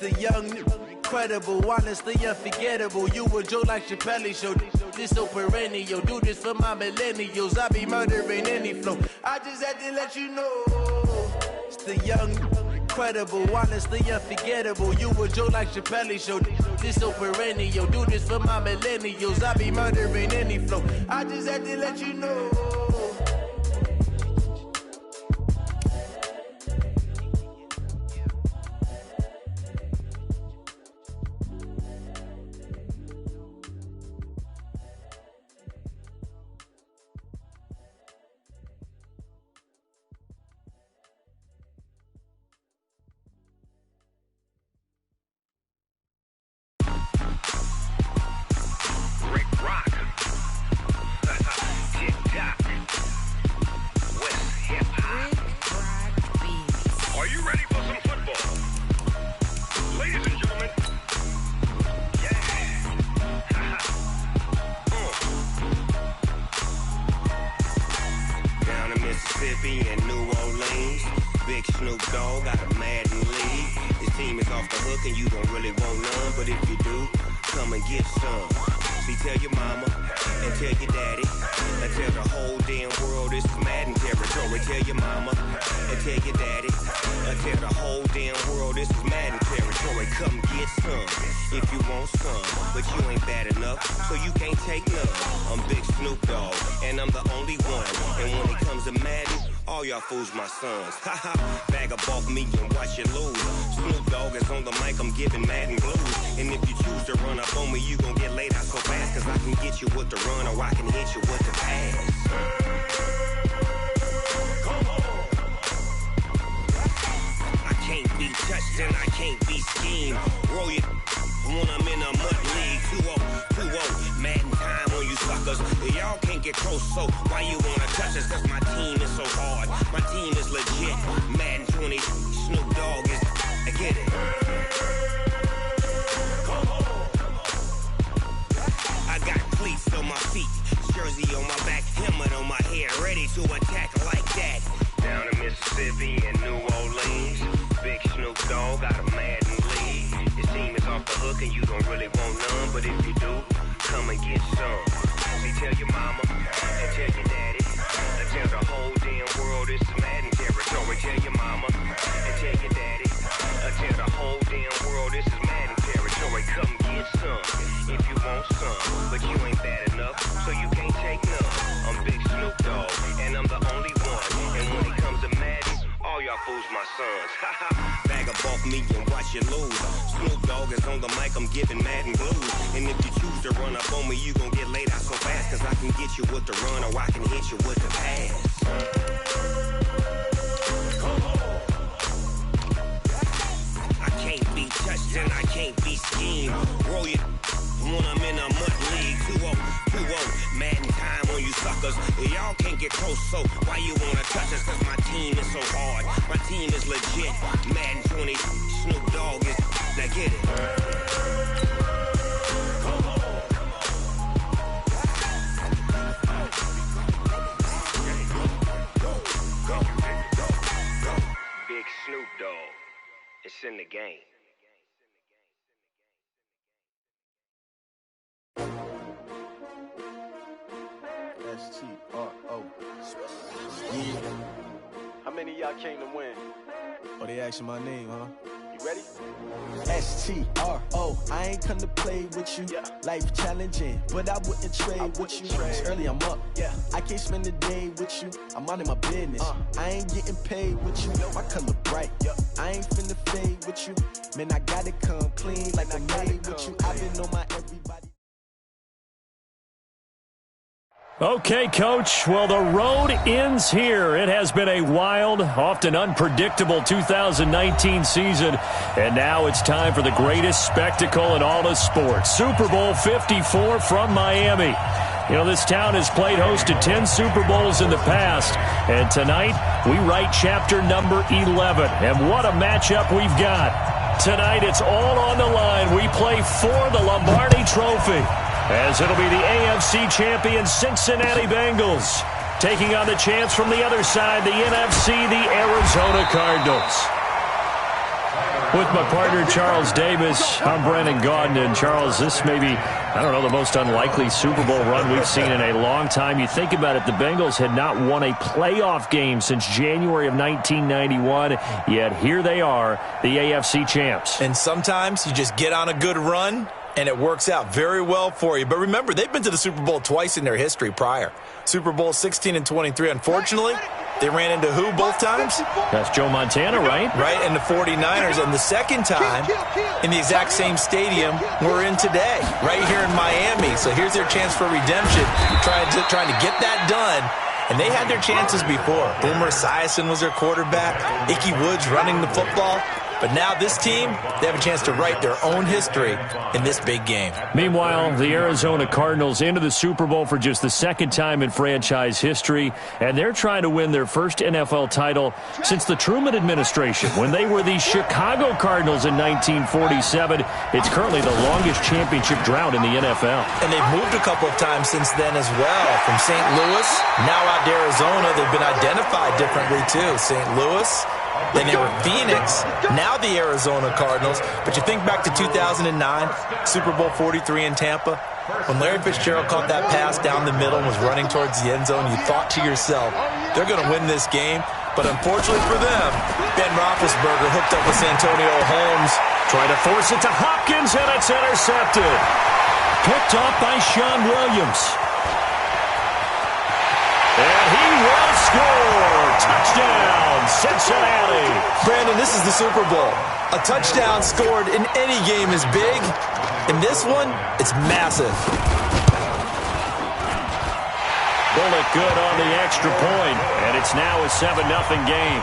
The young, incredible, honestly unforgettable. You a joke like Chappelle Show. This so perennial. Do this for my millennials. I be murdering any flow. I just had to let you know. It's the young, incredible, honestly unforgettable. You a joke like Chappelle Show. This so perennial. Do this for my millennials. I be murdering any flow. I just had to let you know. In New Orleans, Big Snoop Dogg got a Madden league. His team is off the hook and you don't really want none, but if you do, come and get some. See, tell your mama and tell your daddy and tell the whole damn world this is Madden territory. Tell your mama and tell your daddy and tell the whole damn world this is Madden territory. Come get some if you want some, but you ain't bad enough, so you can't take none. I'm Big Snoop Dogg and I'm the only one, and when it comes to Madden, all y'all fools my sons. Haha, bag up off me and watch you lose. Snoop Dogg is on the mic, I'm giving Madden blues. And if you choose to run up on me, you gon' get laid out so fast, cause I can get you with the run or I can hit you with the pass. Come on. I can't be touched and I can't be schemed. Roll it when I'm in a mud league. 2-0, Madden time on you suckers. Y'all can't get close, so why you wanna touch us? Cause my team is so hard, my team is legit. Madden 20, Snoop Dogg is, I get it. Come on. I got cleats on my feet, jersey on my back, helmet on my head, ready to attack like that. Down in Mississippi and New Orleans, Big Snoop Dogg got a Madden league. His team is off the hook and you don't really want none, but if you do, come and get some. See, tell your mama and tell your daddy and tell the whole damn world this is Madden territory. Tell your mama and tell your daddy and tell the whole damn world this is Madden territory. Come get some if you want some, but you ain't bad enough, so you can't take none. I'm Big Snoop Dogg and I'm the only one, and when it comes to Madden, all y'all fools my sons. Bag up off me and watch you lose. Snoop Dogg is on the mic, I'm giving Madden blues. And if you choose to run up on me, you gon' get laid out so fast, cause I can get you with the run or I can hit you with the pass. Come on. I can't be touched and I can't be schemed. Roll it when I'm in a mud league. 2-0, Madden time on you suckers. Y'all can't get close, so why you wanna touch us? Cause my team is so hard, my team is legit. Madden 20, Snoop Dogg is, now get it. Come on. Go. Big Snoop Dogg, it's in the game. S-T-R-O. Yeah. How many of y'all came to win? Oh, they asking my name, huh? You ready? S-T-R-O. I ain't come to play with you. Yeah. Life challenging, but I wouldn't trade with you. It's early, I'm up. Yeah. I can't spend the day with you. I'm out of my business. I ain't getting paid with you. My color bright. Yeah. I ain't finna fade with you. Man, I gotta come clean like I'm made with you. I've been on my everybody. Okay, Coach. Well, the road ends here. It has been a wild, often unpredictable 2019 season, and now it's time for the greatest spectacle in all of sports. Super Bowl 54 from Miami. You know, this town has played host to 10 Super Bowls in the past, and tonight we write chapter number 11. And what a matchup we've got. Tonight it's all on the line. We play for the Lombardi Trophy, as it'll be the AFC champion Cincinnati Bengals taking on the chance from the other side, the NFC, the Arizona Cardinals. With my partner, Charles Davis, I'm Brandon Gaudin. And, Charles, this may be, I don't know, the most unlikely Super Bowl run we've seen in a long time. You think about it, the Bengals had not won a playoff game since January of 1991, yet here they are, the AFC champs. And sometimes you just get on a good run, and it works out very well for you. But remember, they've been to the Super Bowl twice in their history prior. Super Bowl 16 and 23. Unfortunately, they ran into who both times? That's Joe Montana, right? Right, and the 49ers. And the second time in the exact same stadium we're in today, right here in Miami. So here's their chance for redemption, trying to get that done. And they had their chances before. Boomer Esiason was their quarterback. Ickey Woods running the football. But now this team, they have a chance to write their own history in this big game. Meanwhile, the Arizona Cardinals into the Super Bowl for just the second time in franchise history, and they're trying to win their first NFL title since the Truman administration when they were the Chicago Cardinals in 1947. It's currently the longest championship drought in the NFL. And they've moved a couple of times since then as well. From St. Louis, now out to Arizona, they've been identified differently too. St. Louis, then they were Phoenix, now the Arizona Cardinals. But you think back to 2009, Super Bowl 43 in Tampa, when Larry Fitzgerald caught that pass down the middle and was running towards the end zone, you thought to yourself, they're going to win this game. But unfortunately for them, Ben Roethlisberger hooked up with Santonio Holmes. Trying to force it to Hopkins, and it's intercepted. Picked off by Sean Williams. And he will score. Touchdown, Cincinnati. Brandon, this is the Super Bowl. A touchdown scored in any game is big. In this one, it's massive. Bullock good on the extra point, and it's now a 7-0 game.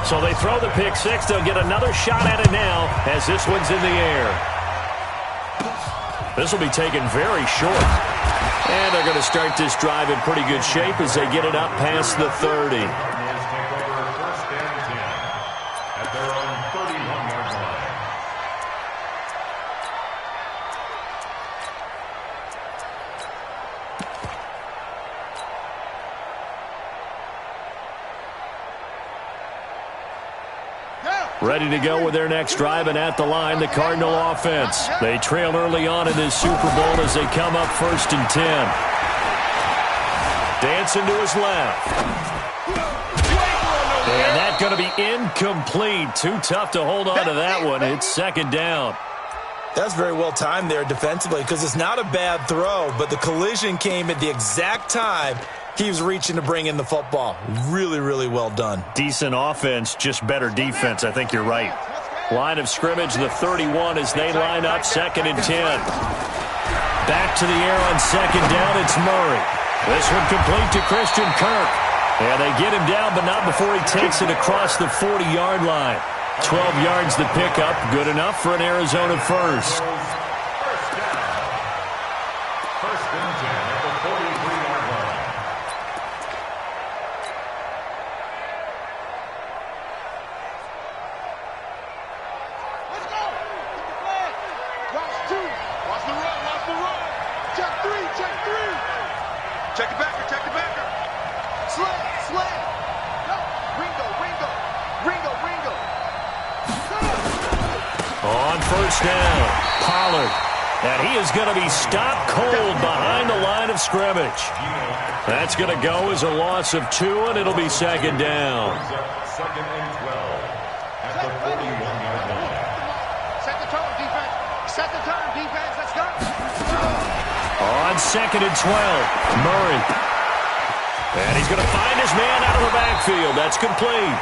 So they throw the pick six. They'll get another shot at it now as this one's in the air. This will be taken very short. And they're going to start this drive in pretty good shape as they get it up past the 30. Ready to go with their next drive, and at the line, the Cardinal offense. They trail early on in this Super Bowl as they come up 1st and 10. Dancing to his left. And that's going to be incomplete. Too tough to hold on to that one. It's 2nd down. That's very well timed there defensively because it's not a bad throw, but the collision came at the exact time he was reaching to bring in the football. Really, really well done. Decent offense, just better defense. I think you're right. Line of scrimmage, the 31 as they line up 2nd and 10. Back to the air on 2nd down, it's Murray. This one complete to Christian Kirk. And they get him down, but not before he takes it across the 40-yard line. 12 yards the pickup, good enough for an Arizona first. Down, Pollard, and he is going to be stopped cold behind the line of scrimmage. That's going to go as a loss of 2, and it'll be 2nd down. 2nd and 12 at the 41-yard line. Set the tone, defense. Set the tone, defense. Let's go. On 2nd and 12, Murray. And he's going to find his man out of the backfield. That's complete.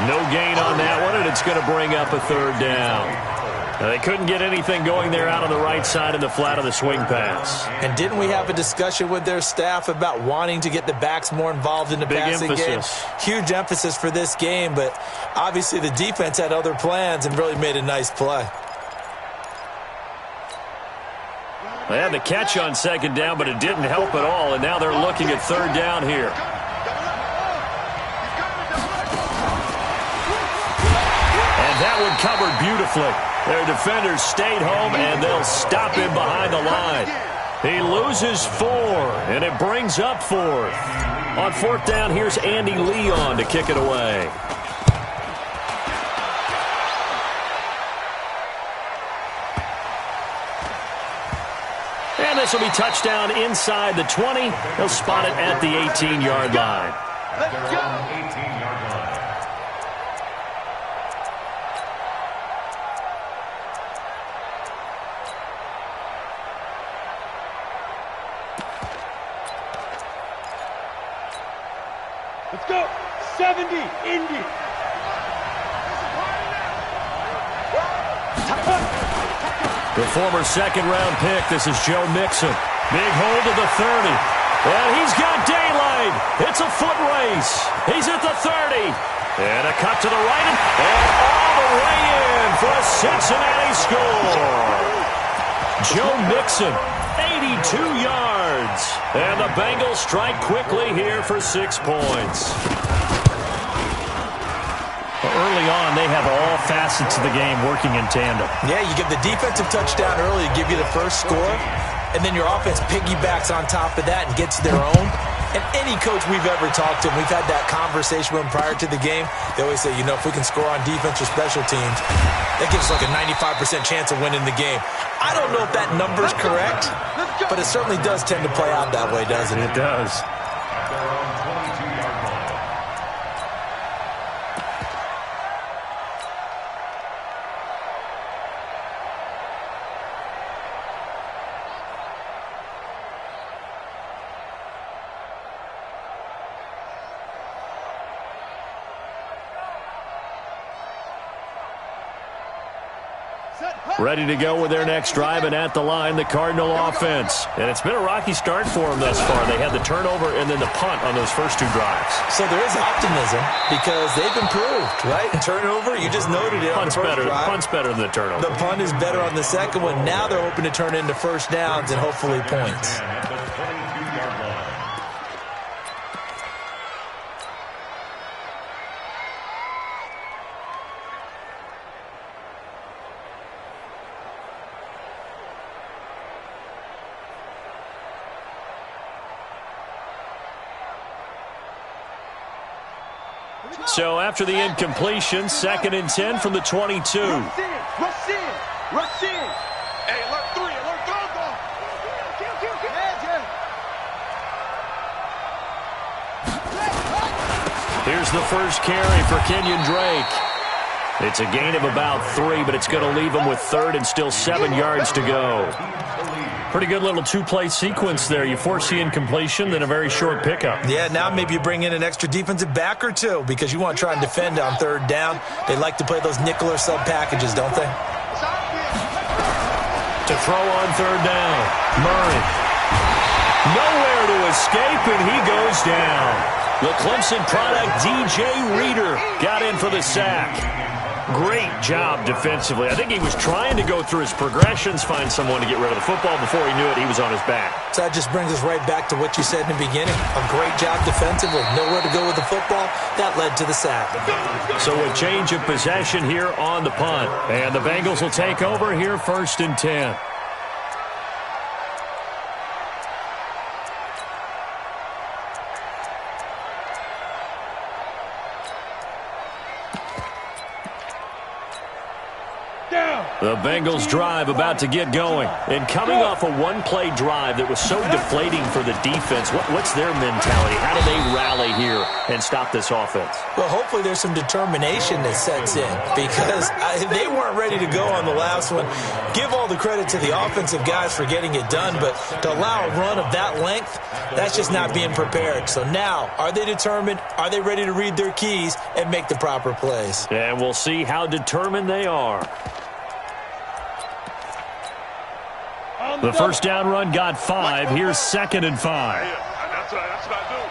No gain on that one, and it's going to bring up a 3rd down. They couldn't get anything going there out on the right side of the flat of the swing pass. And didn't we have a discussion with their staff about wanting to get the backs more involved in the passing game? Huge emphasis for this game, but obviously the defense had other plans and really made a nice play. They had the catch on 2nd down, but it didn't help at all, and now they're looking at 3rd down here. And that one covered beautifully. Their defenders stayed home, and they'll stop him behind the line. He loses 4, and it brings up 4th. On 4th down, here's Andy Leon to kick it away. this will be touchdown inside the 20. He'll spot it at the 18-yard line. Let's go. Let's go. 70, Indy. The former second-round pick, this is Joe Mixon. Big hold to the 30. And he's got daylight. It's a foot race. He's at the 30. And a cut to the right. And all the way in for a Cincinnati score. Joe Mixon, 82 yards. And the Bengals strike quickly here for 6 points. Early on, they have all facets of the game working in tandem. Yeah, you give the defensive touchdown early to give you the first score, and then your offense piggybacks on top of that and gets their own. And any coach we've ever talked to, and we've had that conversation with them prior to the game, they always say, you know, if we can score on defense or special teams, that gives us like a 95% chance of winning the game. I don't know if that number's correct, but it certainly does tend to play out that way, doesn't it? It does. Ready to go with their next drive, and at the line, the Cardinal offense. And it's been a rocky start for them thus far. They had the turnover and then the punt on those first 2 drives. So there is optimism because they've improved, right? Turnover, you just noted it. Punt's better. Punt's better than the turnover. The punt is better on the second one. Now they're hoping to turn it into first downs and hopefully points. So after the incompletion, 2nd and 10 from the 22. Rush in. Rush in. Hey, alert 3. Alert 3. Here's the first carry for Kenyon Drake. It's a gain of about 3, but it's going to leave him with 3rd and still 7 yards to go. Pretty good little 2-play sequence there. You force the incompletion, then a very short pickup. Yeah, now maybe you bring in an extra defensive back or 2 because you want to try and defend on 3rd down. They like to play those nickel or sub packages, don't they? To throw on 3rd down. Murray. Nowhere to escape, and he goes down. The Clemson product, DJ Reader, got in for the sack. Great job defensively. I think he was trying to go through his progressions, find someone to get rid of the football. Before he knew it, he was on his back. So that just brings us right back to what you said in the beginning. A great job defensively. Nowhere to go with the football. That led to the sack. So a change of possession here on the punt. And the Bengals will take over here 1st and 10. The Bengals drive about to get going. And coming off a 1-play drive that was so deflating for the defense, what's their mentality? How do they rally here and stop this offense? Well, hopefully there's some determination that sets in because they weren't ready to go on the last one. Give all the credit to the offensive guys for getting it done, but to allow a run of that length, that's just not being prepared. So now, are they determined? Are they ready to read their keys and make the proper plays? And we'll see how determined they are. The first down run got 5. Here's 2nd and 5. That's what I do.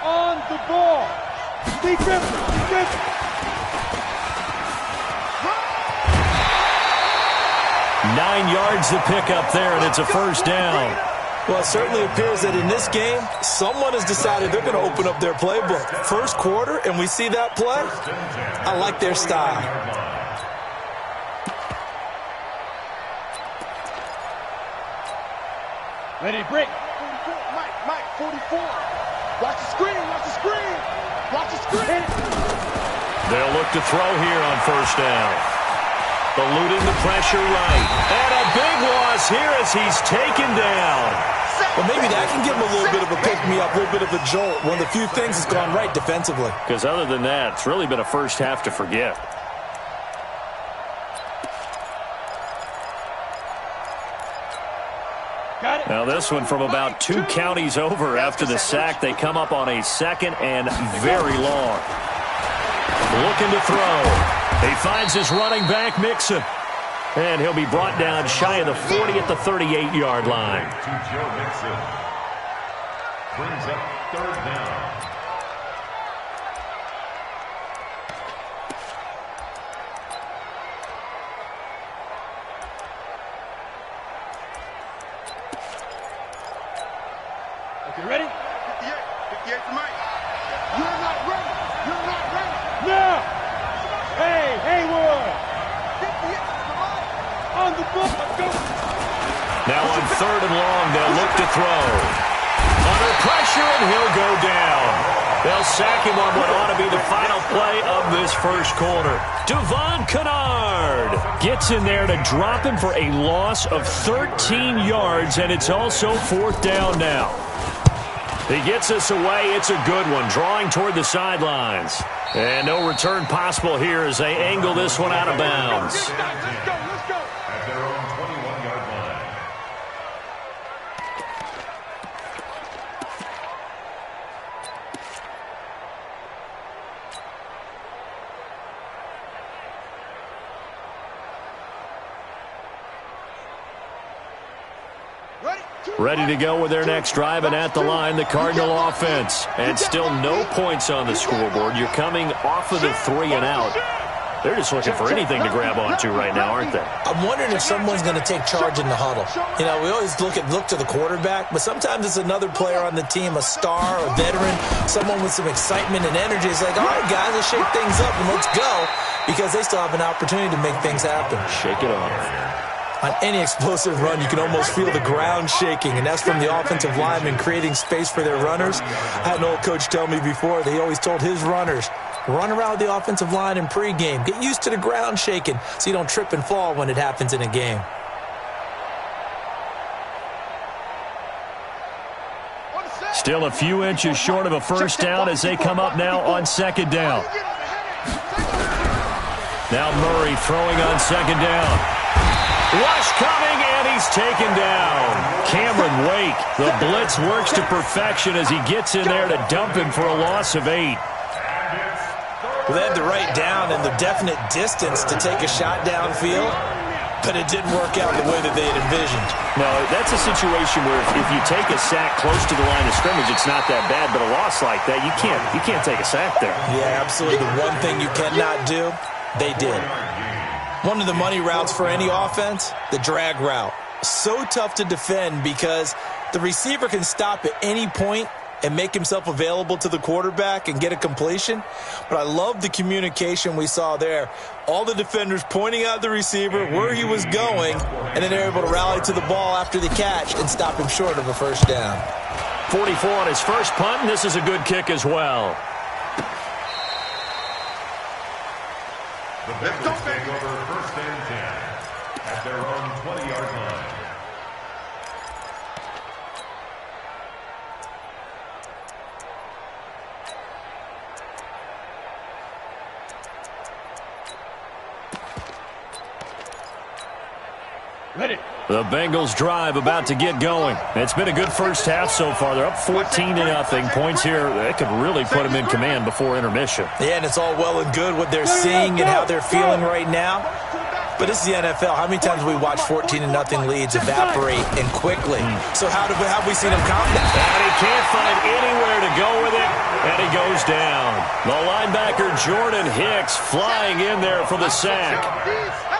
On the ball. Defense. 9 yards to pick up there, and it's a first down. Well, it certainly appears that in this game, someone has decided they're going to open up their playbook. First quarter, and we see that play. I like their style. Ready to break. 44, Mike, 44. Watch the screen. They'll look to throw here on first down. eluding the pressure right. And a big loss here as he's taken down. Well, maybe that can give him a little bit of a pick-me-up, a little bit of a jolt. One of the few things that's gone right defensively. Because other than that, it's really been a first half to forget. Now this one from about 2 counties over after the sack. They come up on a 2nd and very long. Looking to throw. He finds his running back, Mixon. And he'll be brought down shy of the 40 at the 38-yard line. To Joe Mixon. Brings up 3rd down. Okay, ready? 58 for Mike. You're not ready. You're not ready. Now. Hey, Haywood. 58 for Mike. On the book. Let's go. Now on 3rd and long, they'll look to throw. Under pressure, and he'll go down. They'll sack him on what ought to be the final play of this first quarter. Devon Kennard gets in there to drop him for a loss of 13 yards, and it's also 4th down now. He gets us away. It's a good one, drawing toward the sidelines. And no return possible here as they angle this one out of bounds. Let's go. At their own 21-yard line. Ready to go with their next drive, and at the line, the Cardinal offense. And still no points on the scoreboard. You're coming off of the 3 and out. They're just looking for anything to grab onto right now, aren't they? I'm wondering if someone's going to take charge in the huddle. You know, we always look to the quarterback, but sometimes it's another player on the team, a star, a veteran, someone with some excitement and energy. It's like, all right, guys, let's shake things up and let's go, because they still have an opportunity to make things happen. Shake it off. On any explosive run, you can almost feel the ground shaking, and that's from the offensive linemen creating space for their runners. I had an old coach tell me before that he always told his runners, run around the offensive line in pregame. Get used to the ground shaking so you don't trip and fall when it happens in a game. Still a few inches short of a first down as they come up now on 2nd down. Now Murray throwing on 2nd down. Rush coming, and he's taken down. Cameron Wake, the blitz works to perfection as he gets in there to dump him for a loss of 8. Well, they had the right down and the definite distance to take a shot downfield, but it didn't work out the way that they had envisioned. No, that's a situation where if you take a sack close to the line of scrimmage, it's not that bad, but a loss like that, you can't take a sack there. Yeah, absolutely. The one thing you cannot do, they did. One of the money routes for any offense, the drag route. So tough to defend because the receiver can stop at any point and make himself available to the quarterback and get a completion. But I love the communication we saw there. All the defenders pointing out the receiver, where he was going, and then they're able to rally to the ball after the catch and stop him short of a first down. 44 on his first punt, and this is a good kick as well. The Bengals take over 1st and 10 at their own 20-yard line. Ready. The Bengals drive about to get going. It's been a good first half so far. They're up 14-0. Points here, they could really put them in command before intermission. Yeah, and it's all well and good what they're seeing and how they're feeling right now. But this is the NFL. How many times have we watched 14-0 leads evaporate and quickly? So how have we seen him combat? And he can't find anywhere to go with it, and he goes down. The linebacker Jordan Hicks flying in there for the sack.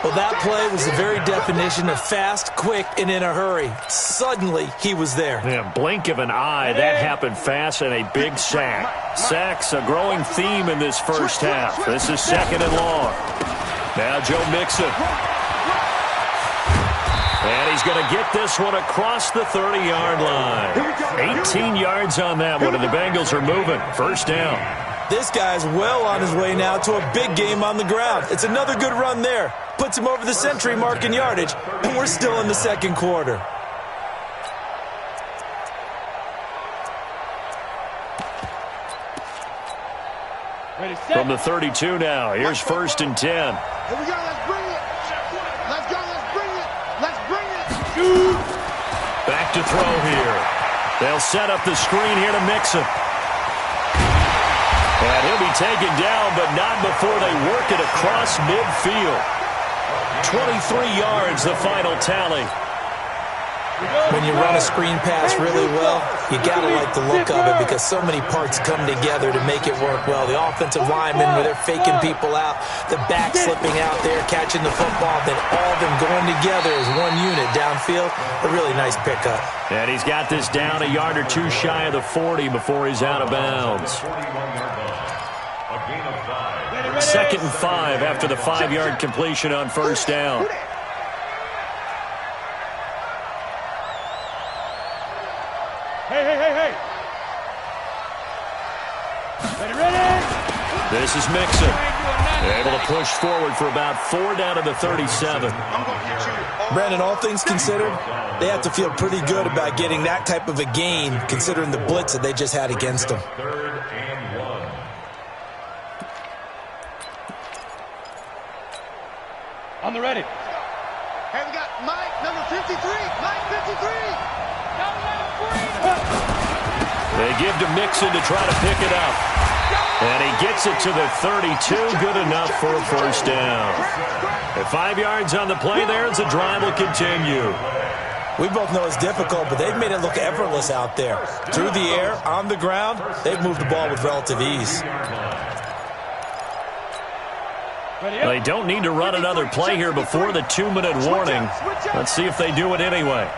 Well, that play was the very definition of fast, quick, and in a hurry. Suddenly, he was there. Yeah, blink of an eye, that happened fast, and a big sack. Sacks, a growing theme in this first half. This is 2nd and long. Now Joe Mixon. And he's going to get this one across the 30-yard line. 18 yards on that one, and the Bengals are moving. First down. This guy's well on his way now to a big game on the ground. It's another good run there. Puts him over the century mark in yardage, and we're still in the second quarter. From the 32 now, here's 1st and 10. Here we go, let's bring it. Let's go, let's bring it. Let's bring it. Back to throw here. They'll set up the screen here to Mixon. And he'll be taken down, but not before they work it across midfield. 23 yards, the final tally. When you run a screen pass really well, you got to like the look of it because so many parts come together to make it work well. The offensive linemen, where they're faking people out, the back slipping out there, catching the football, then all of them going together as one unit downfield. A really nice pickup. And he's got this down a yard or two shy of the 40 before he's out of bounds. 2nd and 5 after the 5-yard completion on 1st down. Hey. Ready. This is Mixon. They're able to push forward for about 4 down to the 37. Brandon, all things considered, they have to feel pretty good about getting that type of a gain considering the blitz that they just had against them. 3rd and 1. On the ready. Hey, we got Mike, number 53. Mike, 53. They give to Mixon to try to pick it up. And he gets it to the 32. Good enough for a 1st down. At 5 yards on the play there, the drive will continue. We both know it's difficult, but they've made it look effortless out there. Through the air, on the ground, they've moved the ball with relative ease. They don't need to run another play here before the 2-minute warning. Let's see if they do it anyway.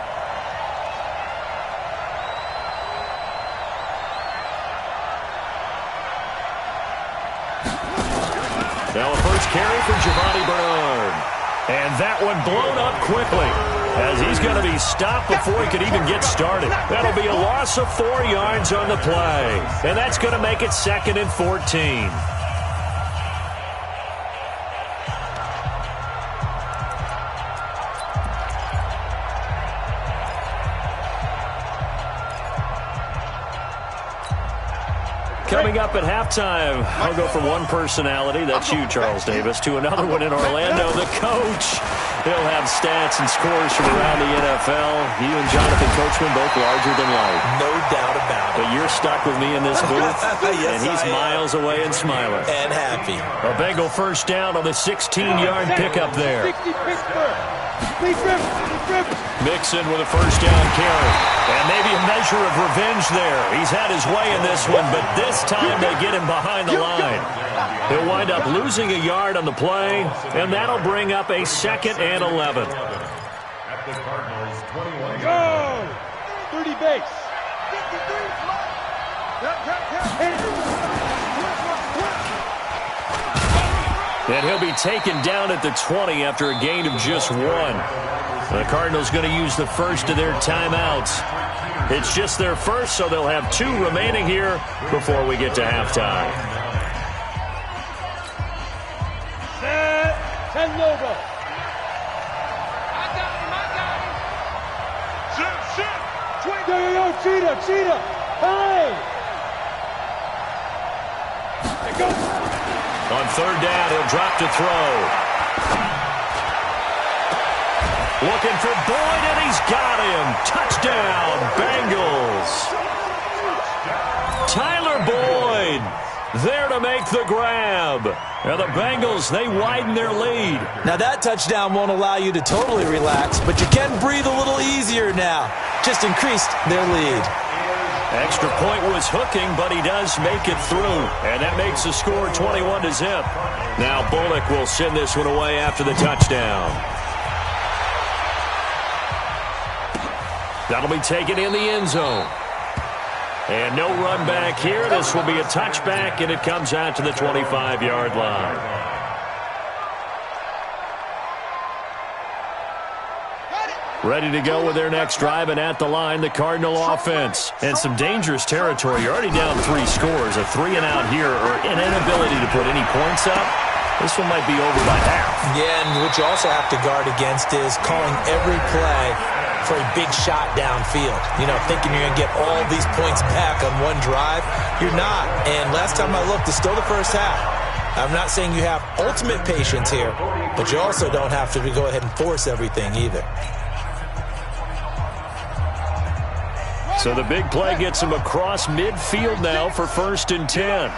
Now a first carry for Giovanni Bernard. And that one blown up quickly as he's going to be stopped before he could even get started. That'll be a loss of 4 yards on the play. And that's going to make it 2nd and 14. Coming up at halftime, I'll go from one personality, that's you, Charles Davis, to another one in Orlando, the coach. He'll have stats and scores from around the NFL. You and Jonathan Coachman both larger than life. No doubt about it. But you're stuck with me in this booth, Yes, and he's miles away and smiling. And happy. A Bengal 1st down on the 16-yard pickup there. 60 Pittsburgh. Mixon with a 1st down carry. And maybe a measure of revenge there. He's had his way in this one, but this time they get him behind the line. He'll wind up losing a yard on the play, and that'll bring up a 2nd and 11. At the Cardinals, 21. Go! 30 base. And he'll be taken down at the 20 after a gain of just 1. The Cardinals going to use the first of their timeouts. It's just their first, so they'll have 2 remaining here before we get to halftime. Set. 10 logo. Set. Yo, Cheetah. Hey. There goes. On 3rd down, he'll drop to throw. Looking for Boyd, and he's got him. Touchdown, Bengals. Tyler Boyd there to make the grab. Now the Bengals, they widen their lead. Now that touchdown won't allow you to totally relax, but you can breathe a little easier now. Just increased their lead. Extra point was hooking, but he does make it through. And that makes the score 21-0. Now Bullock will send this one away after the touchdown. That'll be taken in the end zone. And no run back here. This will be a touchback, and it comes out to the 25-yard line. ready to go with their next drive, and at the line, the Cardinal offense. And some dangerous territory. You're already down 3 scores. A 3-and-out here, or an inability to put any points up. This one might be over by half. Yeah, and what you also have to guard against is calling every play for a big shot downfield. You know, thinking you're going to get all these points back on one drive. You're not. And last time I looked, it's still the first half. I'm not saying you have ultimate patience here, but you also don't have to go ahead and force everything either. So the big play gets him across midfield now for 1st and 10.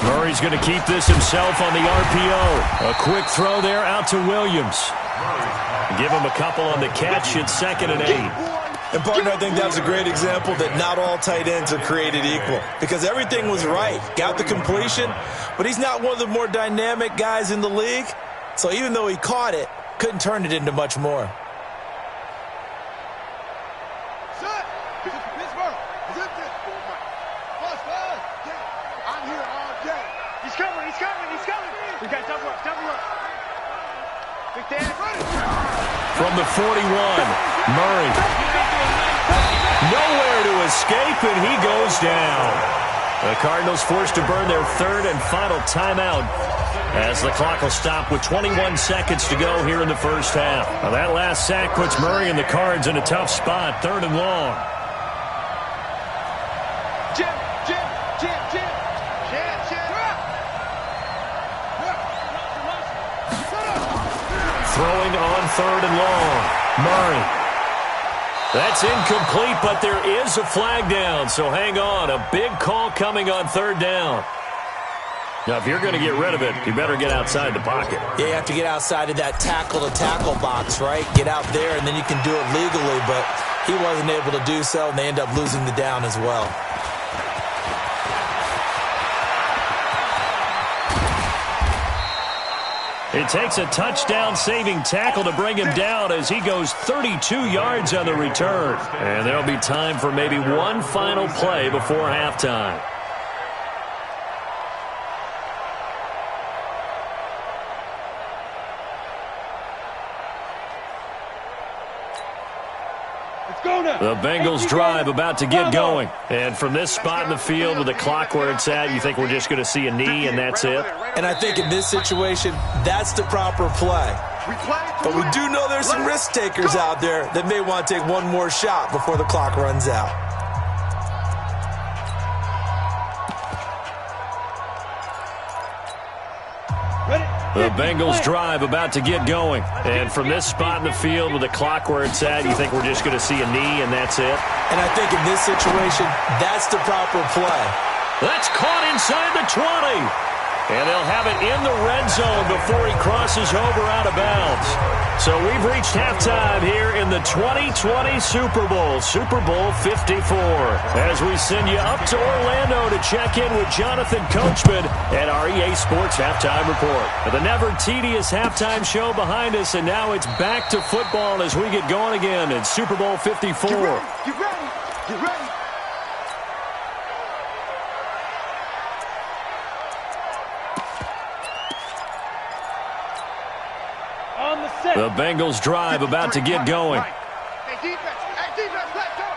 Murray's going to keep this himself on the RPO. A quick throw there out to Williams. Give him a couple on the catch. It's 2nd and 8. And, partner, I think that's a great example that not all tight ends are created equal, because everything was right. Got the completion, but he's not one of the more dynamic guys in the league. So even though he caught it, couldn't turn it into much more. From the 41, Murray. Nowhere to escape, and he goes down. The Cardinals forced to burn their 3rd and final timeout as the clock will stop with 21 seconds to go here in the first half. Now that last sack puts Murray and the Cards in a tough spot, 3rd and long. Throwing on 3rd and long. Murray. That's incomplete, but there is a flag down, so hang on. A big call coming on 3rd down. Now, if you're going to get rid of it, you better get outside the pocket. Yeah, you have to get outside of that tackle-to-tackle box, right? Get out there, and then you can do it legally, but he wasn't able to do so, and they end up losing the down as well. It takes a touchdown-saving tackle to bring him down as he goes 32 yards on the return. And there'll be time for maybe one final play before halftime. The Bengals drive about to get going. And from this spot in the field with the clock where it's at, you think we're just going to see a knee and that's it? And I think in this situation, that's the proper play. But we do know there's some risk takers out there that may want to take one more shot before the clock runs out. The Bengals drive about to get going. And from this spot in the field with the clock where it's at, you think we're just going to see a knee and that's it? And I think in this situation, that's the proper play. That's caught inside the 20. And they'll have it in the red zone before he crosses over out of bounds. So we've reached halftime here in the 2020 Super Bowl, Super Bowl 54. As we send you up to Orlando to check in with Jonathan Coachman and our EA Sports Halftime Report. The never tedious halftime show behind us, and now it's back to football as we get going again in Super Bowl 54. Get ready. Get ready. The Bengals drive about to get going. Hey, defense, let's go.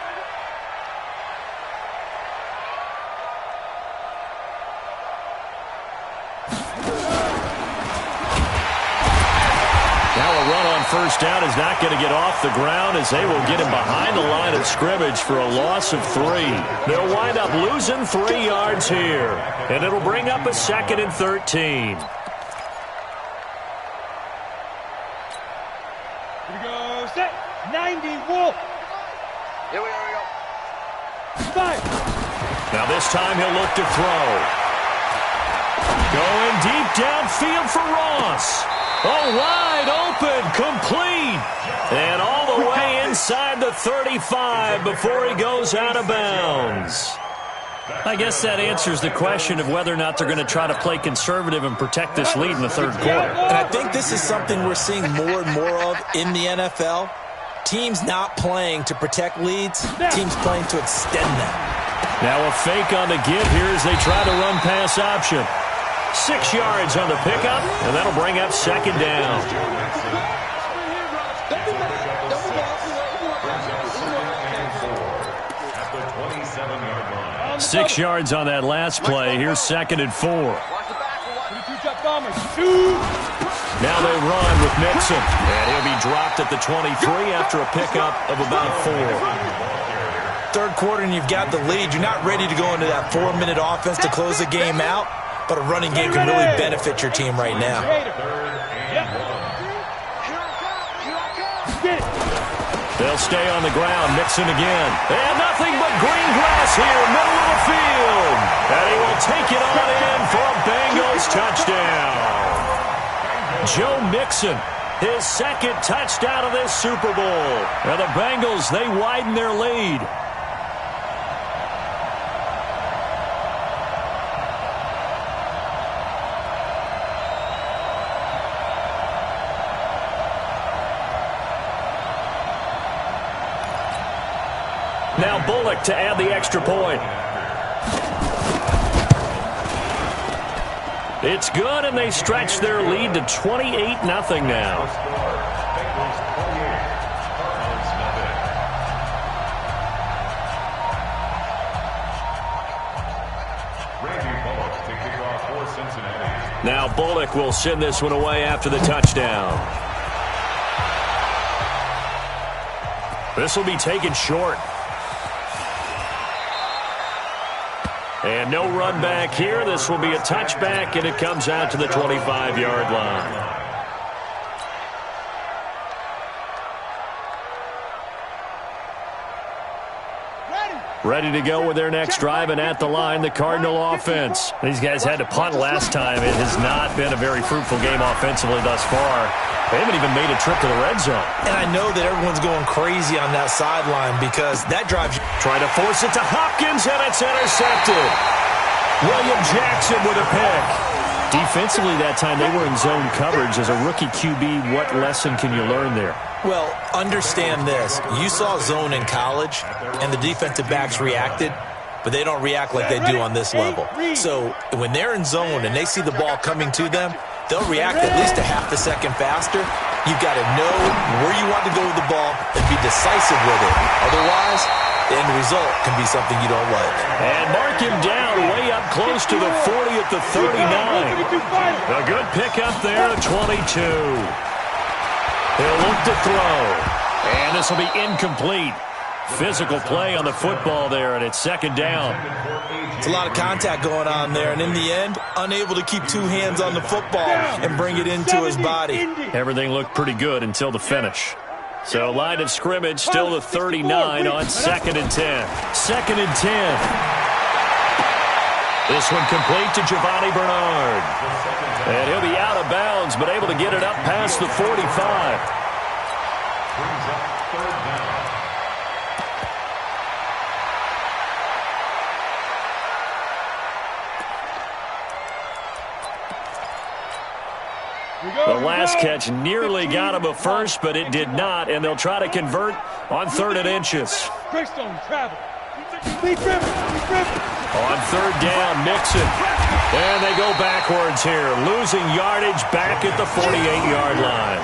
Now a run on first down is not going to get off the ground as they will get him behind the line of scrimmage for a loss of 3. They'll wind up losing 3 yards here, and it'll bring up a 2nd and 13. Set 90 Wolf. Here we go. Five. Now this time he'll look to throw. Going deep downfield for Ross. Oh, wide open, complete. And all the way inside the 35 before he goes out of bounds. I guess that answers the question of whether or not they're going to try to play conservative and protect this lead in the 3rd quarter. And I think this is something we're seeing more and more of in the NFL. Teams not playing to protect leads, teams playing to extend them. Now a fake on the give here as they try to run pass option. 6 yards on the pickup, and that'll bring up second down. 6 yards on that last play. Here's 2nd and 4. Now they run with Mixon, and he'll be dropped at the 23 after a pickup of about 4. Third quarter and you've got the lead. You're not ready to go into that 4-minute offense to close the game out, but a running game can really benefit your team right now. They'll stay on the ground. Mixon again. And nothing but green grass here, middle of the field. And he will take it on in for a Bengals touchdown. Joe Mixon, his 2nd touchdown of this Super Bowl. And the Bengals, they widen their lead. Now Bullock to add the extra point. It's good, and they stretch their lead to 28-0 now. Now Bullock will send this one away after the touchdown. This will be taken short. And no run back here. This will be a touchback, and it comes out to the 25-yard line. Ready to go with their next drive, and at the line, the Cardinal offense. These guys had to punt last time. It has not been a very fruitful game offensively thus far. They haven't even made a trip to the red zone. And I know that everyone's going crazy on that sideline because that drives you. Trying to force it to Hopkins, and it's intercepted. William Jackson with a pick. Defensively that time, they were in zone coverage. As a rookie QB, what lesson can you learn there? Well, understand this. You saw zone in college, and the defensive backs reacted, but they don't react like they do on this level. So when they're in zone and they see the ball coming to them, they'll react at least a half a second faster. You've got to know where you want to go with the ball and be decisive with it. Otherwise, the end result can be something you don't like. And mark him down way up close to the 40 at the 39. A good pickup there at 22. He'll look to throw. And this will be incomplete. Physical play on the football there, and it's 2nd down. It's a lot of contact going on there, and in the end, unable to keep 2 hands on the football and bring it into his body. Everything looked pretty good until the finish. So line of scrimmage still the 39 on 2nd and 10. 2nd and 10. This one complete to Giovanni Bernard. And he'll be out of bounds, but able to get it up past the 45. The last catch nearly got him a first, but it did not, and they'll try to convert on 3rd and inches. On 3rd down, Mixon. And they go backwards here, losing yardage back at the 48-yard line.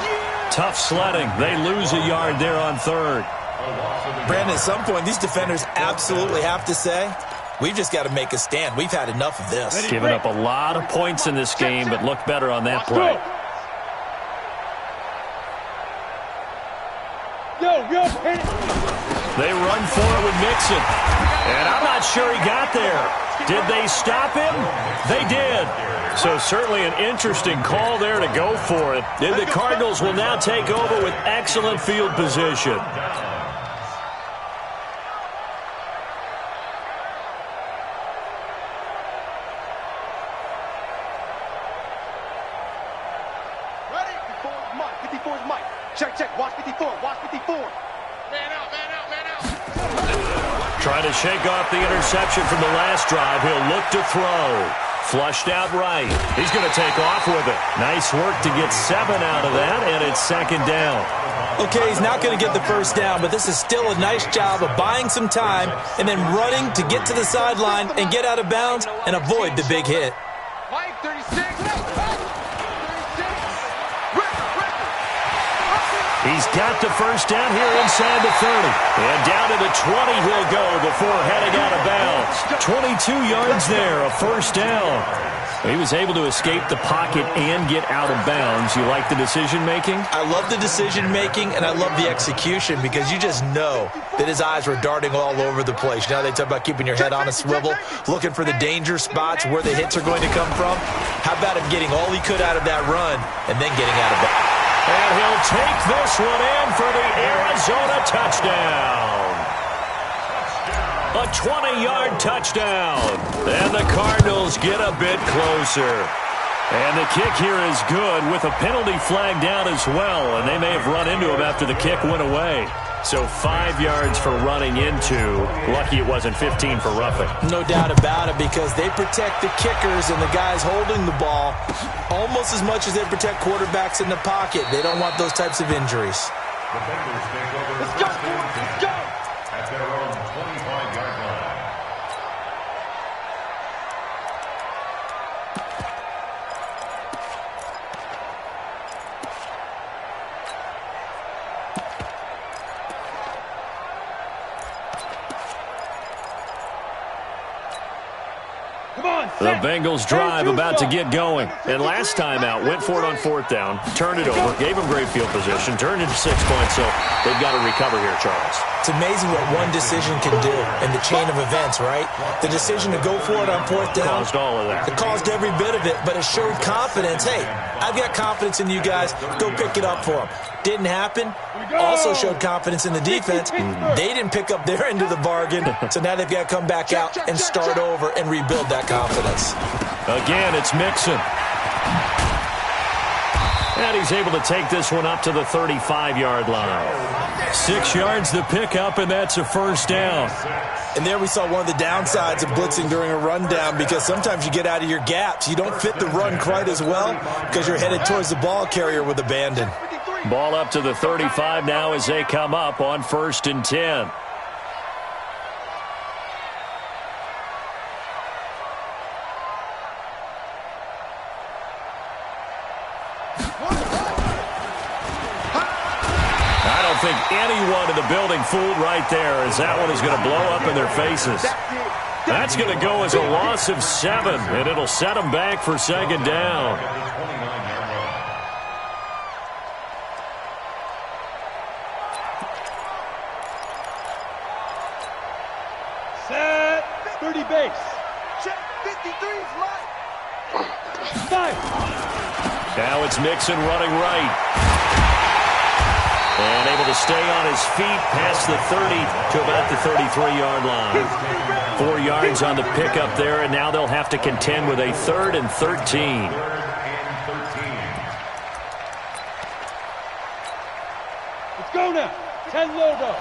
Tough sledding. They lose a yard there on 3rd. Brandon, at some point, these defenders absolutely have to say, we've just got to make a stand. We've had enough of this. Giving up a lot of points in this game, but look better on that play. They run for it with Mixon. And I'm not sure he got there. Did they stop him? They did. So certainly an interesting call there to go for it. And the Cardinals will now take over with excellent field position. Trying to shake off the interception from the last drive. He'll look to throw. Flushed out right. He's going to take off with it. Nice work to get 7 out of that, and it's 2nd down. Okay, he's not going to get the first down, but this is still a nice job of buying some time and then running to get to the sideline and get out of bounds and avoid the big hit. He's got the first down here inside the 30. And down to the 20 he'll go before heading out of bounds. 22 yards there, a first down. He was able to escape the pocket and get out of bounds. You like the decision-making? I love the decision-making, and I love the execution because you just know that his eyes were darting all over the place. You know, they talk about keeping your head on a swivel, looking for the danger spots where the hits are going to come from. How about him getting all he could out of that run and then getting out of bounds? And he'll take this one in for the Arizona touchdown. A 20-yard touchdown. And the Cardinals get a bit closer. And the kick here is good with a penalty flag down as well. And they may have run into him after the kick went away. So 5 yards for running into. Lucky it wasn't 15 for roughing. No doubt about it, because they protect the kickers and the guys holding the ball almost as much as they protect quarterbacks in the pocket. They don't want those types of injuries. The Bengals take over first and 10 at their own 25-yard line. The Bengals drive about to get going. And last time out, went for it on fourth down, turned it over, gave them great field position, turned into 6 points, so they've got to recover here, Charles. It's amazing what one decision can do in the chain of events, right? The decision to go for it on fourth down. Caused all of that. It caused every bit of it, but it showed confidence. Hey, I've got confidence in you guys. Go pick it up for them. Didn't happen. Also showed confidence in the defense. They didn't pick up their end of the bargain, so now they've got to come back out and start over and rebuild that confidence. Again, it's Mixon. And he's able to take this one up to the 35-yard line. 6 yards the pickup, and that's a first down. And there we saw one of the downsides of blitzing during a rundown, because sometimes you get out of your gaps. You don't fit the run quite as well because you're headed towards the ball carrier with abandon. Ball up to the 35 now as they come up on 1st and 10. I don't think anyone in the building fooled right there, as that one is going to blow up in their faces. That's going to go as a loss of 7, and it'll set them back for second down. Set 30 base. Check 53's right. Now it's Mixon running right. And able to stay on his feet past the 30 to about the 33-yard line. 4 yards on the pickup there, and now they'll have to contend with a 3rd and 13. Let's go now. 10 logo.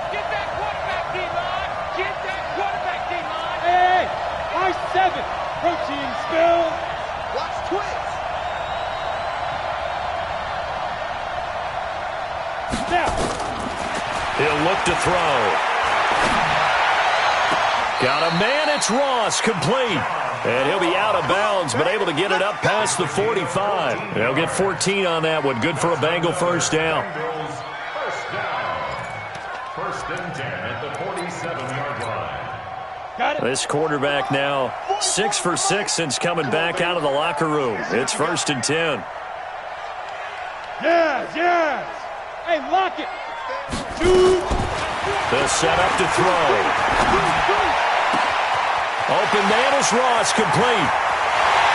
Get that quarterback, D-line. Get that quarterback, D-line. Hey, I-7. Protein spill. Watch twins. Now. He'll look to throw. Got a man, it's Ross, complete. And he'll be out of bounds, but able to get it up past the 45. They'll get 14 on that one. Good for a Bengal first down. First and 10 at the 47-yard line. Got it. This quarterback now 6 for 6 since coming back out of the locker room. It's 1st and 10. Yes. Hey, lock it. 2. The setup to throw. Open man is Ross, complete.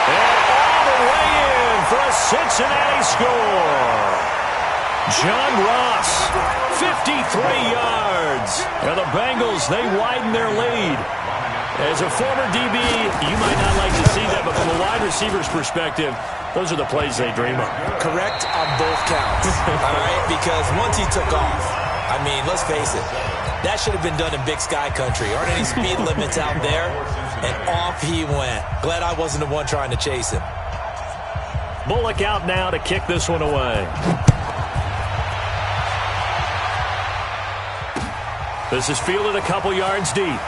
And all the way in for a Cincinnati score. John Ross, 53 yards. And the Bengals, they widen their lead. As a former DB, you might not like to see that, but from a wide receiver's perspective, those are the plays they dream of. Correct on both counts, all right? Because once he took off, I mean, let's face it, that should have been done in Big Sky country. Aren't any speed limits out there? And off he went. Glad I wasn't the one trying to chase him. Bullock out now to kick this one away. This is fielded a couple yards deep.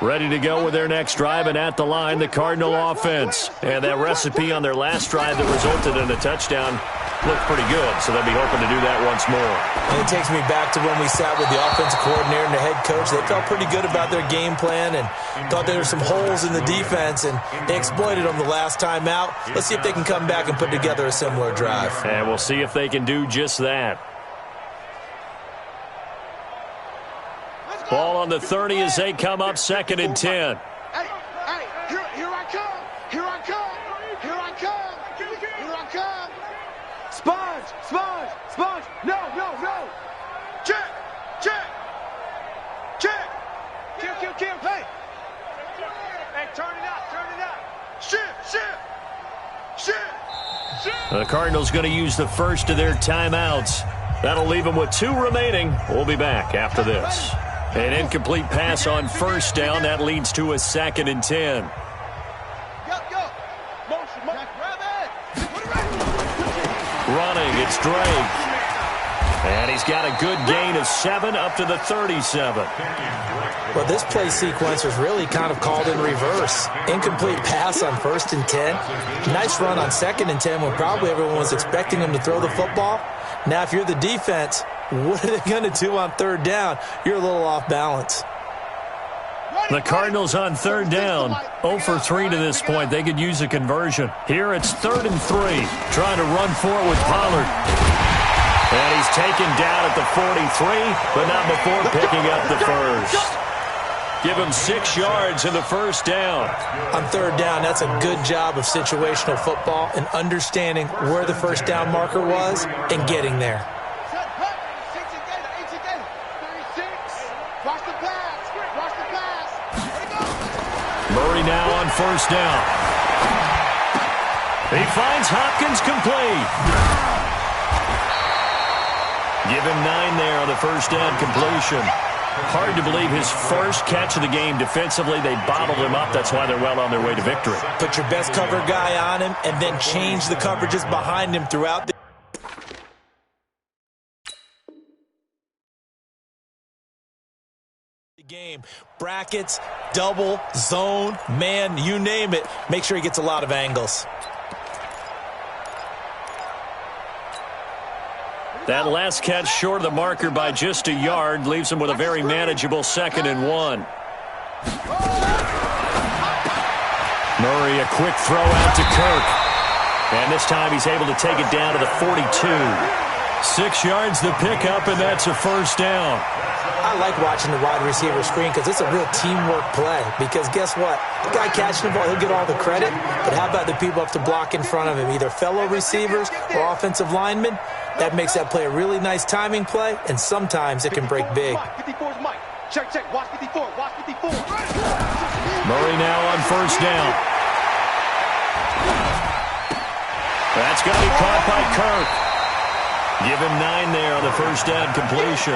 Ready to go with their next drive, and at the line, the Cardinal offense. And that recipe on their last drive that resulted in a touchdown looked pretty good, so they'll be hoping to do that once more. And it takes me back to when we sat with the offensive coordinator and the head coach. They felt pretty good about their game plan and thought there were some holes in the defense, and they exploited them the last time out. Let's see if they can come back and put together a similar drive. And we'll see if they can do just that. Ball on the 30 as they come up 2nd and 10. Hey, here I come. Here I come. Here I come. Here I come. Sponge. No. Check. Kill. Hey, turn it up. Shit. The Cardinals going to use the first of their timeouts. That'll leave them with 2 remaining. We'll be back after this. An incomplete pass on first down. That leads to a 2nd and 10. Running, it's Drake. And he's got a good gain of 7 up to the 37. Well, this play sequence was really kind of called in reverse. Incomplete pass on 1st and 10. Nice run on 2nd and 10 when probably everyone was expecting him to throw the football. Now, if you're the defense, what are they going to do on 3rd down? You're a little off balance. The Cardinals on 3rd down, 0 for 3 to this point. They could use a conversion. Here it's 3rd and 3, trying to run for it with Pollard. And he's taken down at the 43, but not before picking up the first. Give him 6 yards in the first down. On 3rd down, that's a good job of situational football and understanding where the first down marker was and getting there. Murray now on 1st down. He finds Hopkins complete. Give him 9 there on the first down completion. Hard to believe his first catch of the game defensively. They bottled him up. That's why they're well on their way to victory. Put your best cover guy on him and then change the coverages behind him throughout the game. Brackets, double, zone, man, you name it. Make sure he gets a lot of angles. That last catch short of the marker by just a yard leaves him with a very manageable 2nd and 1. Murray, a quick throw out to Kirk. And this time he's able to take it down to the 42. 6 yards the pickup, and that's a first down. I like watching the wide receiver screen because it's a real teamwork play. Because guess what? The guy catching the ball, he'll get all the credit. But how about the people up to block in front of him, either fellow receivers or offensive linemen? That makes that play a really nice timing play, and sometimes it can break big. Check. Watch 54. Murray now on 1st down. That's going to be caught by Kirk. Give him 9 there on the first down completion.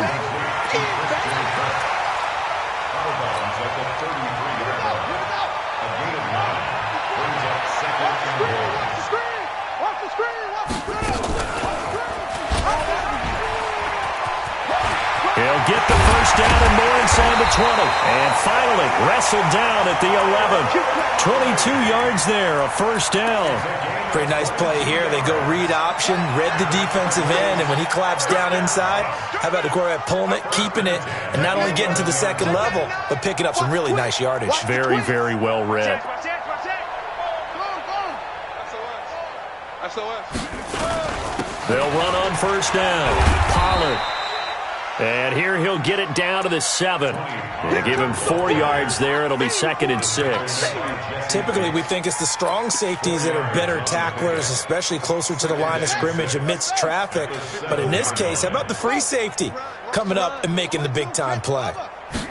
He'll get the first down and more inside the 20. And finally wrestled down at the 11. 22 yards there, a first down. Pretty nice play here. They go read option, read the defensive end, and when he collapsed down inside, how about the quarterback pulling it, keeping it, and not only getting to the 2nd level, but picking up some really nice yardage. Very, very well read. They'll run on 1st down. Pollard. And here he'll get it down to the 7. They give him 4 yards there. It'll be 2nd and 6. Typically, we think it's the strong safeties that are better tacklers, especially closer to the line of scrimmage amidst traffic. But in this case, how about the free safety coming up and making the big-time play? Going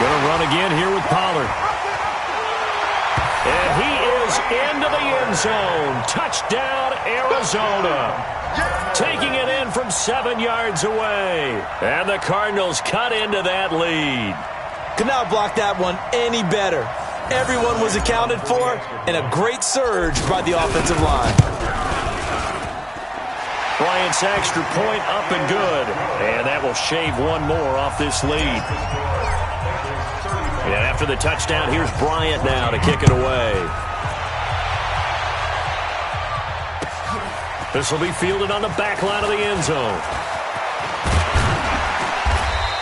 to run again here with Pollard. And he is into the end zone. Touchdown, Arizona. Taking it in from 7 yards away. And the Cardinals cut into that lead. Could not block that one any better. Everyone was accounted for, and a great surge by the offensive line. Bryant's extra point up and good. And that will shave one more off this lead. And after the touchdown, here's Bryant now to kick it away. This will be fielded on the back line of the end zone.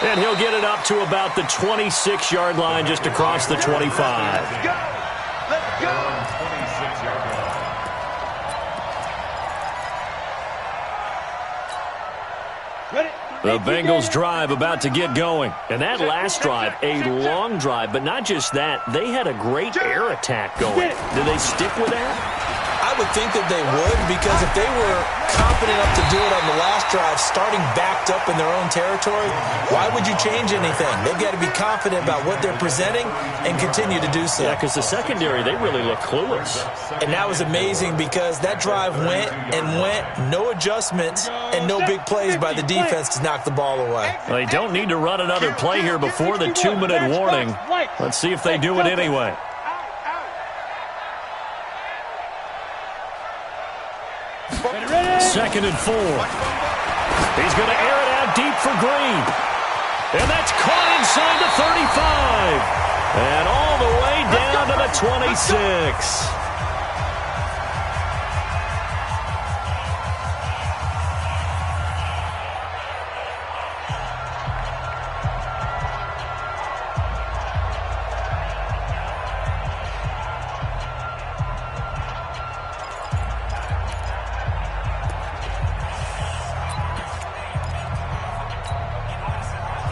And he'll get it up to about the 26-yard line, just across the 25. Let's go! Let's go! 26-yard line. The Bengals drive about to get going. And that last drive, a long drive, but not just that, they had a great air attack going. Did they stick with that? I would think that they would, because if they were confident enough to do it on the last drive, starting backed up in their own territory, why would you change anything? They've got to be confident about what they're presenting and continue to do so. Yeah, because the secondary, they really look clueless. And that was amazing because that drive went and went, no adjustments and no big plays by the defense to knock the ball away. Well, they don't need to run another play here before the 2-minute warning. Let's see if they do it anyway. Second and 4. He's going to air it out deep for Green. And that's caught inside the 35. And all the way down to the 26.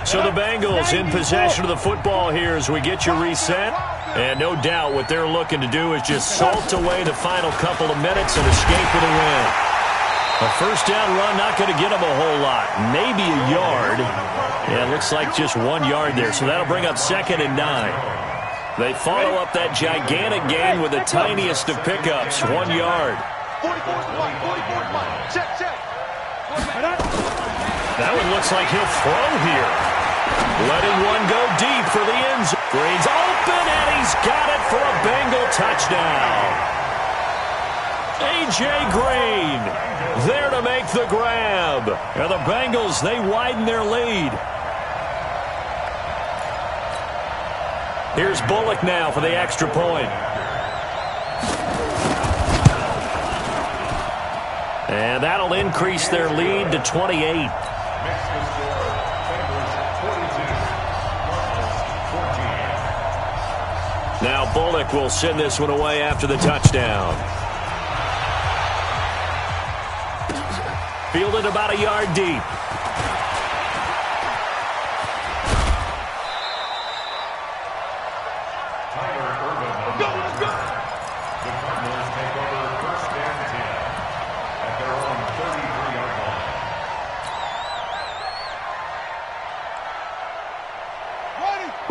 So the Bengals in possession of the football here as we get you reset. And no doubt what they're looking to do is just salt away the final couple of minutes and escape with a win. A first down run not going to get them a whole lot. Maybe a yard. Yeah, it looks like just 1 yard there. So that'll bring up 2nd and 9. They follow up that gigantic gain with the tiniest of pickups, 1 yard. 44 check, check. That one looks like he'll throw here. Letting one go deep for the end zone. Green's open, and he's got it for a Bengal touchdown. A.J. Green there to make the grab. And the Bengals, they widen their lead. Here's Bullock now for the extra point. And that'll increase their lead to 28. Now Bullock will send this one away after the touchdown. Fielded about a yard deep.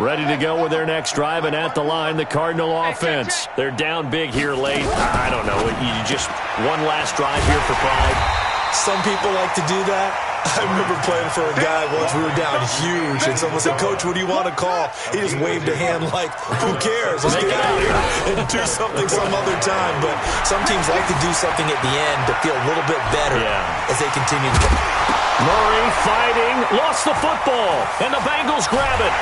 Ready to go with their next drive, and at the line, the Cardinal offense. They're down big here late. I don't know. You just one last drive here for pride. Some people like to do that. I remember playing for a guy once. We were down huge, and someone said, "Coach, what do you want to call?" He just waved a hand like, "Who cares? Let's get out of here and do something some other time." But some teams like to do something at the end to feel a little bit better as they continue to go. Murray fighting, lost the football, and the Bengals grab it.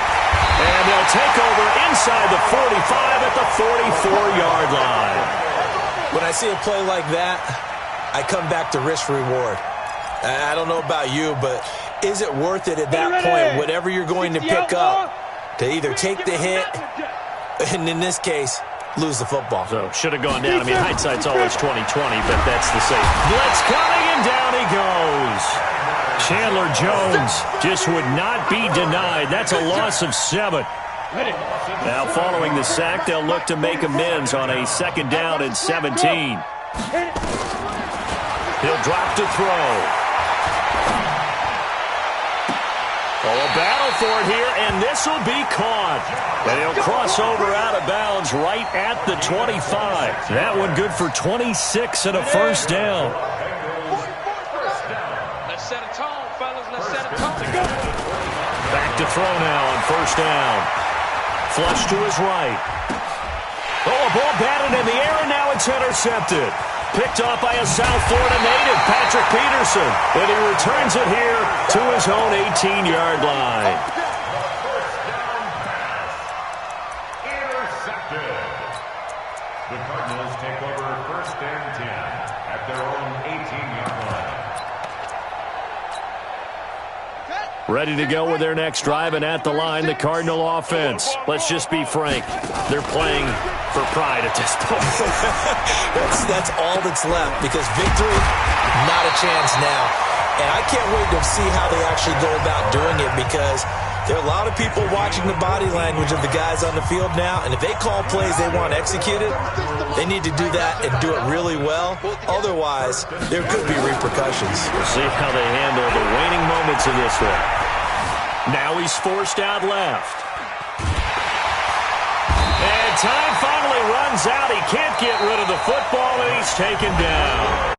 And they'll take over inside the 45 at the 44-yard line. When I see a play like that, I come back to risk-reward. I don't know about you, but is it worth it at that point, whatever you're going to pick up, to either take the hit, and in this case, lose the football? So, should have gone down. I mean, hindsight's always 20/20, but that's the safe. Blitz coming, and down he goes. Chandler Jones just would not be denied. That's a loss of 7. Now, following the sack, they'll look to make amends on a 2nd down and 17. He'll drop to throw. Oh, a battle for it here, and this will be caught. And he'll cross over out of bounds right at the 25. That one good for 26 and a first down. Let's set a tone, fellas. Let's set a tone. Back to throw now on first down. Flush to his right. Oh, a ball batted in the air, and now it's intercepted. Picked off by a South Florida native, Patrick Peterson. And he returns it here to his own 18-yard line. Ready to go with their next drive, and at the line, the Cardinal offense. Let's just be frank. They're playing for pride at this point. that's all that's left, because victory, not a chance now. And I can't wait to see how they actually go about doing it, because there are a lot of people watching the body language of the guys on the field now, and if they call plays they want executed, they need to do that and do it really well. Otherwise, there could be repercussions. We'll see how they handle the waning moments of this one. Now he's forced out left. And time finally runs out. He can't get rid of the football, and he's taken down.